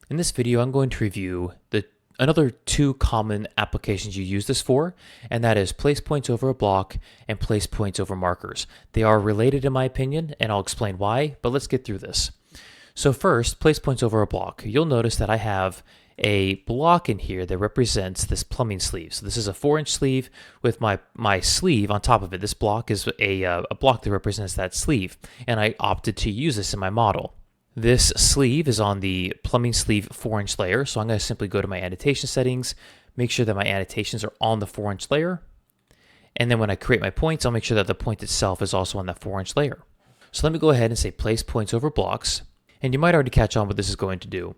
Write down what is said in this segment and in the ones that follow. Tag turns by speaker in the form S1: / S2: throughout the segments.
S1: In this video, I'm going to review another two common applications you use this for, and that is place points over a block and place points over markers. They are related in my opinion, and I'll explain why, but let's get through this. So first, place points over a block. You'll notice that I have a block in here that represents this plumbing sleeve. So this is a 4-inch sleeve with my sleeve on top of it. This block is a block that represents that sleeve, and I opted to use this in my model. This sleeve is on the plumbing sleeve 4-inch layer, so I'm going to simply go to my annotation settings, make sure that my annotations are on the 4-inch layer, and then when I create my points, I'll make sure that the point itself is also on that 4-inch layer. So let me go ahead and say place points over blocks, and you might already catch on what this is going to do.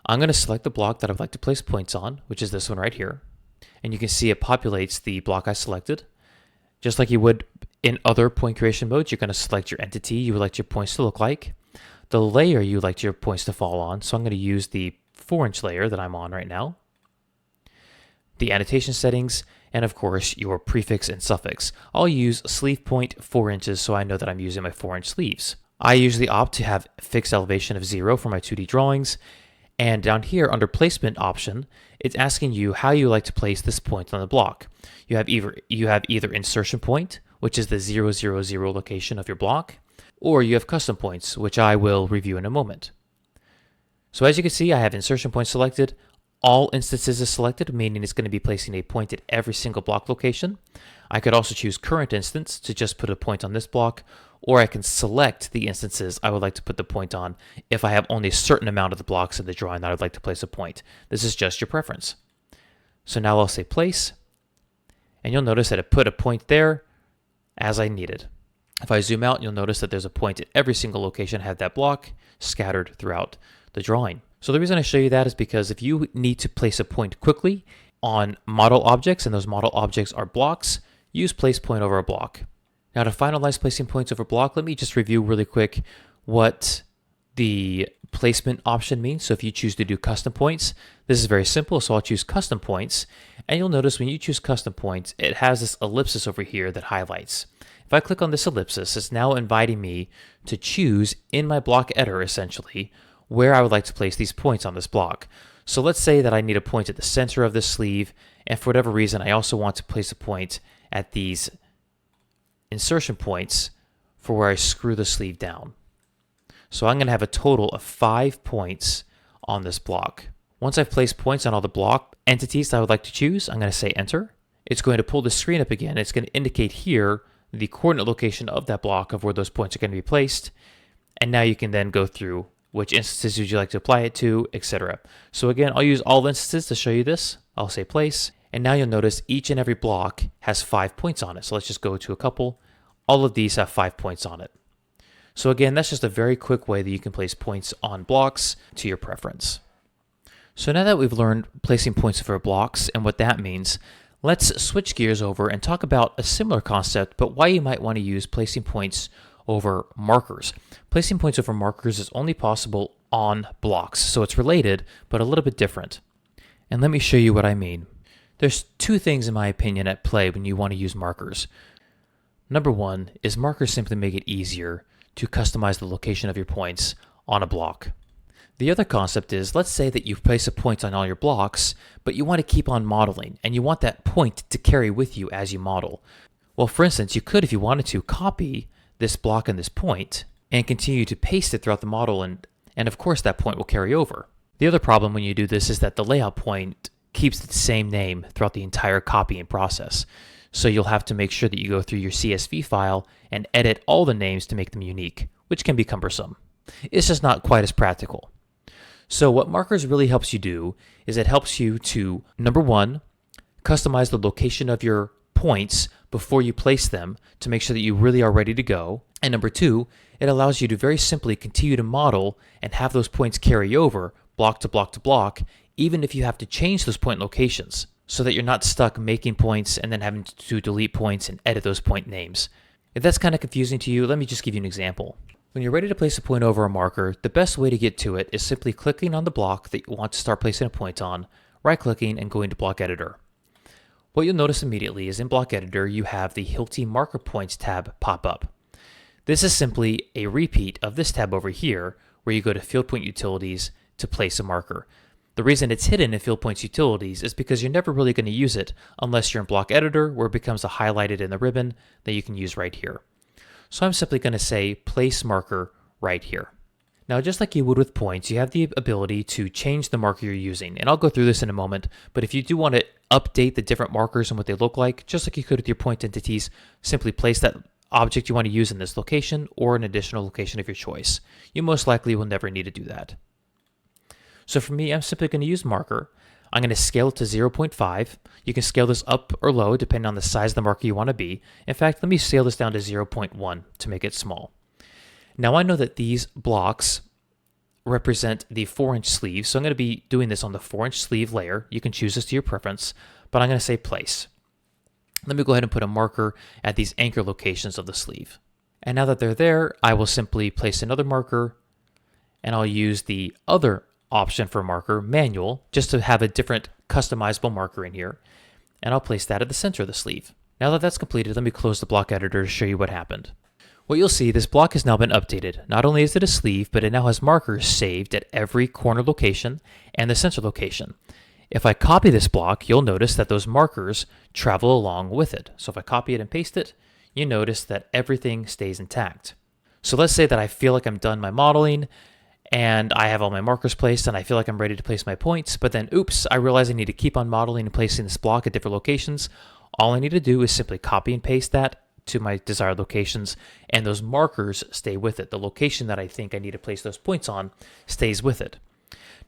S1: I'm going to select the block that I'd like to place points on, which is this one right here, and you can see it populates the block I selected. Just like you would in other point creation modes, you're going to select your entity you would like your points to look like, the layer you like your points to fall on, so I'm going to use the 4-inch layer that I'm on right now, the annotation settings, and of course your prefix and suffix. I'll use sleeve point 4 inches so I know that I'm using my 4-inch sleeves. I usually opt to have fixed elevation of 0 for my 2D drawings, and down here under placement option, it's asking you how you like to place this point on the block. You have either insertion point, which is the 0, 0, 0 location of your block, or you have custom points, which I will review in a moment. So as you can see, I have insertion point selected. All instances is selected, meaning it's going to be placing a point at every single block location. I could also choose current instance to just put a point on this block, or I can select the instances I would like to put the point on if I have only a certain amount of the blocks in the drawing that I'd like to place a point. This is just your preference. So now I'll say place, and you'll notice that it put a point there as I needed. If I zoom out, you'll notice that there's a point at every single location I have that block scattered throughout the drawing. So the reason I show you that is because if you need to place a point quickly on model objects, and those model objects are blocks, use place point over a block. Now to finalize placing points over block, let me just review really quick what the placement option means. So if you choose to do custom points, this is very simple. So I'll choose custom points, and you'll notice when you choose custom points, it has this ellipsis over here that highlights. If I click on this ellipsis, it's now inviting me to choose in my block editor, essentially, where I would like to place these points on this block. So let's say that I need a point at the center of this sleeve, and for whatever reason, I also want to place a point at these insertion points for where I screw the sleeve down. So I'm going to have a total of 5 points on this block. Once I've placed points on all the block entities that I would like to choose, I'm going to say enter. It's going to pull the screen up again. It's going to indicate here the coordinate location of that block of where those points are going to be placed. And now you can then go through which instances would you like to apply it to, etc. So again, I'll use all instances to show you this. I'll say place. And now you'll notice each and every block has 5 points on it. So let's just go to a couple. All of these have 5 points on it. So again, that's just a very quick way that you can place points on blocks to your preference. So now that we've learned placing points over blocks and what that means, let's switch gears over and talk about a similar concept, but why you might want to use placing points over markers. Placing points over markers is only possible on blocks, so it's related, but a little bit different. And let me show you what I mean. There's 2 things in my opinion at play when you want to use markers. Number 1 is markers simply make it easier to customize the location of your points on a block. The other concept is, let's say that you place a point on all your blocks, but you want to keep on modeling, and you want that point to carry with you as you model. Well, for instance, you could, if you wanted to, copy this block and this point and continue to paste it throughout the model, and of course that point will carry over. The other problem when you do this is that the layout point keeps the same name throughout the entire copying process. So you'll have to make sure that you go through your CSV file and edit all the names to make them unique, which can be cumbersome. It's just not quite as practical. So what markers really helps you do is it helps you to, number 1, customize the location of your points before you place them to make sure that you really are ready to go. And number 2, it allows you to very simply continue to model and have those points carry over block to block to block, even if you have to change those point locations, so that you're not stuck making points and then having to delete points and edit those point names. If that's kind of confusing to you, let me just give you an example. When you're ready to place a point over a marker, the best way to get to it is simply clicking on the block that you want to start placing a point on, right-clicking, and going to Block Editor. What you'll notice immediately is in Block Editor, you have the Hilti Marker Points tab pop up. This is simply a repeat of this tab over here, where you go to Field Point Utilities, to place a marker. The reason it's hidden in Field Points Utilities is because you're never really going to use it unless you're in Block Editor, where it becomes a highlighted in the ribbon that you can use right here. So I'm simply going to say place marker right here. Now, just like you would with points, you have the ability to change the marker you're using, and I'll go through this in a moment, but if you do want to update the different markers and what they look like, just like you could with your point entities, simply place that object you want to use in this location or an additional location of your choice. You most likely will never need to do that. So for me, I'm simply going to use marker. I'm going to scale it to 0.5. You can scale this up or low depending on the size of the marker you want to be. In fact, let me scale this down to 0.1 to make it small. Now I know that these blocks represent the 4-inch sleeve, so I'm going to be doing this on the 4-inch sleeve layer. You can choose this to your preference, but I'm going to say place. Let me go ahead and put a marker at these anchor locations of the sleeve. And now that they're there, I will simply place another marker, and I'll use the other option for marker, manual, just to have a different customizable marker in here. And I'll place that at the center of the sleeve. Now that that's completed, let me close the block editor to show you what happened. What you'll see, this block has now been updated. Not only is it a sleeve, but it now has markers saved at every corner location and the center location. If I copy this block, you'll notice that those markers travel along with it. So if I copy it and paste it, you notice that everything stays intact. So let's say that I feel like I'm done my modeling and I have all my markers placed and I feel like I'm ready to place my points, but then oops, I realize I need to keep on modeling and placing this block at different locations. All I need to do is simply copy and paste that to my desired locations, and those markers stay with it. The location that I think I need to place those points on stays with it.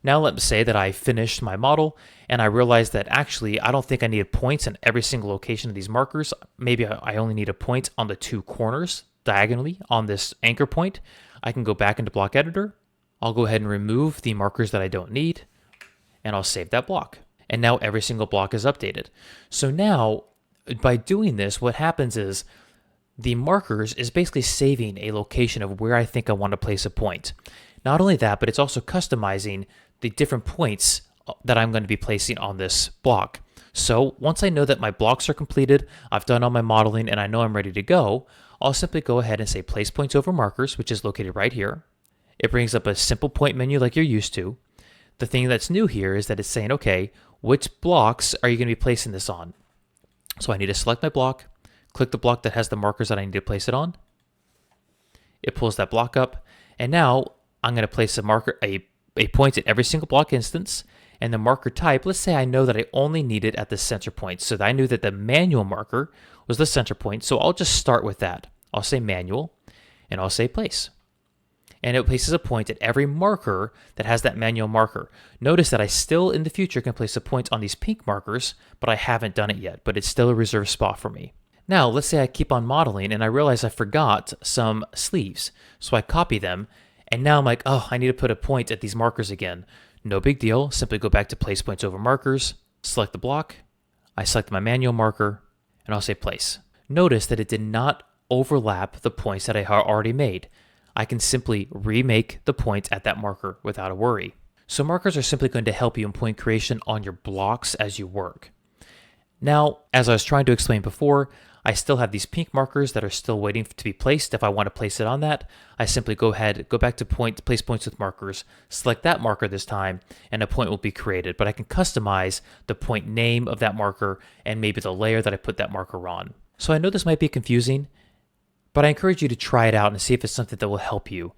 S1: Now let's say that I finished my model and I realized that actually I don't think I need points in every single location of these markers. Maybe I only need a point on the 2 corners diagonally on this anchor point. I can go back into Block Editor. I'll go ahead and remove the markers that I don't need, and I'll save that block. And now every single block is updated. So now, by doing this, what happens is the markers is basically saving a location of where I think I want to place a point. Not only that, but it's also customizing the different points that I'm going to be placing on this block. So once I know that my blocks are completed, I've done all my modeling, and I know I'm ready to go, I'll simply go ahead and say place points over markers, which is located right here. It brings up a simple point menu like you're used to. The thing that's new here is that it's saying, okay, which blocks are you going to be placing this on? So I need to select my block, click the block that has the markers that I need to place it on. It pulls that block up, and now I'm going to place a marker, a point at every single block instance, and the marker type, let's say I know that I only need it at the center point. So I knew that the manual marker was the center point, so I'll just start with that. I'll say manual, and I'll say place. And it places a point at every marker that has that manual marker. Notice that I still in the future can place a point on these pink markers, but I haven't done it yet, but it's still a reserved spot for me. Now, let's say I keep on modeling and I realize I forgot some sleeves. So I copy them, and now I'm like, oh, I need to put a point at these markers again. No big deal, simply go back to place points over markers, select the block, I select my manual marker, and I'll say place. Notice that it did not overlap the points that I had already made. I can simply remake the point at that marker without a worry. So markers are simply going to help you in point creation on your blocks as you work. Now, as I was trying to explain before, I still have these pink markers that are still waiting to be placed. If I want to place it on that, I simply go back to place points with markers, select that marker this time, and a point will be created. But I can customize the point name of that marker and maybe the layer that I put that marker on. So I know this might be confusing, but I encourage you to try it out and see if it's something that will help you.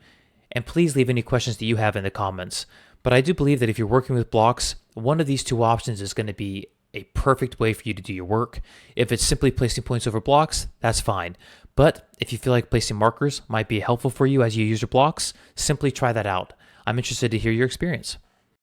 S1: And please leave any questions that you have in the comments. But I do believe that if you're working with blocks, one of these 2 options is going to be a perfect way for you to do your work. If it's simply placing points over blocks, that's fine. But if you feel like placing markers might be helpful for you as you use your blocks, simply try that out. I'm interested to hear your experience.